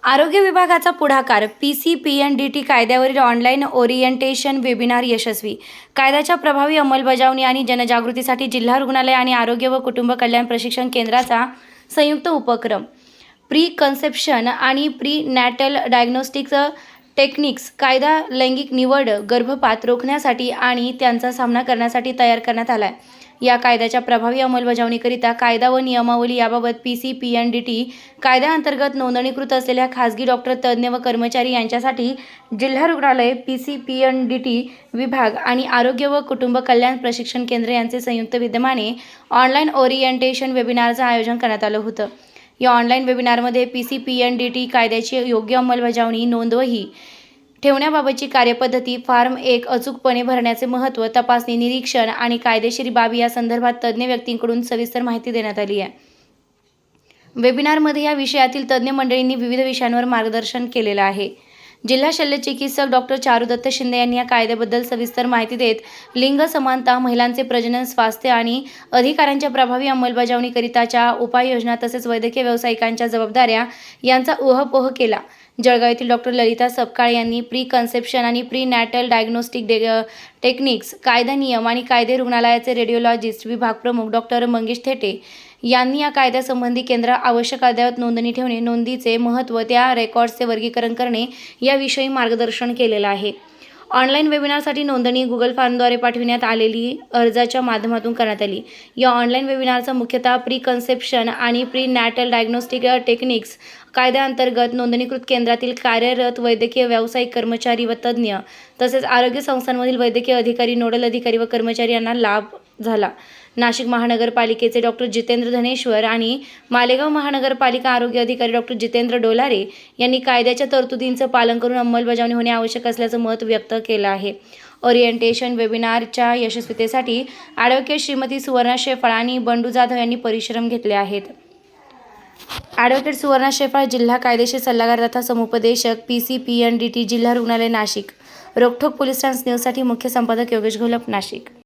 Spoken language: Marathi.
आरोग्य विभागाचा पुढाकार PCPNDT कायद्यावरील ऑनलाईन ओरिएंटेशन वेबिनार यशस्वी. कायद्याच्या प्रभावी अंमलबजावणी आणि जनजागृतीसाठी जिल्हा रुग्णालय आणि आरोग्य व कुटुंब कल्याण प्रशिक्षण केंद्राचा संयुक्त उपक्रम. प्री कन्सेप्शन आणि प्री नॅटल डायग्नोस्टिक्स टेक्निक्स कायदा लैंगिक निवड, गर्भपात रोखण्यासाठी आणि त्यांचा सामना करण्यासाठी तयार करण्यात आला आहे. या कायद्याच्या प्रभावी अंमलबजावणीकरिता कायदा व नियमावली याबाबत PCPNDT कायद्याअंतर्गत नोंदणीकृत असलेल्या खासगी डॉक्टर, तज्ज्ञ व कर्मचारी यांच्यासाठी जिल्हा रुग्णालय, PCPNDT विभाग आणि आरोग्य व कुटुंब कल्याण प्रशिक्षण केंद्र यांचे संयुक्त विद्यमाने ऑनलाईन ओरिएंटेशन वेबिनारचं आयोजन करण्यात आलं होतं. या ऑनलाईन वेबिनारमध्ये PCPNDT कायद्याची योग्य अंमलबजावणी, नोंदवही ठेवण्याबाबतची कार्यपद्धती, फॉर्म 1 अचूकपणे भरण्याचे महत्त्व, तपासणी, निरीक्षण आणि कायदेशीर बाबी या संदर्भात तज्ज्ञ व्यक्तींकडून सविस्तर माहिती देण्यात आली आहे. वेबिनारमध्ये या विषयातील तज्ज्ञ मंडळींनी विविध विषयांवर मार्गदर्शन केलेलं आहे. जिल्हा शल्यचिकित्सक डॉक्टर चारुदत्त शिंदे यांनी या कायद्याबद्दल सविस्तर माहिती देत लिंग समानता, महिलांचे प्रजनन स्वास्थ्य आणि अधिकारांच्या प्रभावी अंमलबजावणीकरिताच्या उपाययोजना तसेच वैद्यकीय व्यावसायिकांच्या जबाबदाऱ्या यांचा ऊहापोह केला. जळगाव येथील डॉक्टर ललिता सपकाळ यांनी प्री कन्सेप्शन आणि प्री नॅटल डायग्नोस्टिक टेक्निक्स कायदा, नियम आणि कायदे, रुग्णालयाचे रेडिओलॉजिस्ट विभाग प्रमुख डॉक्टर मंगेश थेटे यांनी या कायद्यासंबंधी केंद्र आवश्यक अद्ययावत नोंदणी ठेवणे, नोंदीचे महत्त्व, त्या रेकॉर्ड्सचे वर्गीकरण करणे याविषयी मार्गदर्शन केलेलं आहे. ऑनलाईन वेबिनारसाठी नोंदणी गुगल फॉर्मद्वारे पाठविण्यात आलेली अर्जाच्या माध्यमातून करण्यात आली. या ऑनलाईन वेबिनारचा मुख्यतः प्री कन्सेप्शन आणि प्री नॅटल डायग्नोस्टिक टेक्निक्स कायद्याअंतर्गत नोंदणीकृत केंद्रातील कार्यरत वैद्यकीय व्यावसायिक कर्मचारी व तज्ज्ञ तसेच आरोग्य संस्थांमधील वैद्यकीय अधिकारी, नोडल अधिकारी व कर्मचारी यांना लाभ झाला. नाशिक महानगरपालिकेचे डॉक्टर जितेंद्र धनेश्वर आणि मालेगाव महानगरपालिका आरोग्य अधिकारी डॉक्टर जितेंद्र डोलारे यांनी कायद्याच्या तरतुदींचं पालन करून अंमलबजावणी होणे आवश्यक असल्याचं मत व्यक्त केलं आहे. ओरिएंटेशन वेबिनारच्या यशस्वीतेसाठी ॲडव्होकेट श्रीमती सुवर्णा शेफाळ आणि बंडू जाधव यांनी परिश्रम घेतले आहेत. ॲडव्होकेट सुवर्णा शेफाळ, जिल्हा कायदेशीर सल्लागार तथा समुपदेशक, PCPNDT जिल्हा रुग्णालय नाशिक. रोखठोक पोलीस टाइम्स न्यूजसाठी मुख्य संपादक योगेश घोलप, नाशिक.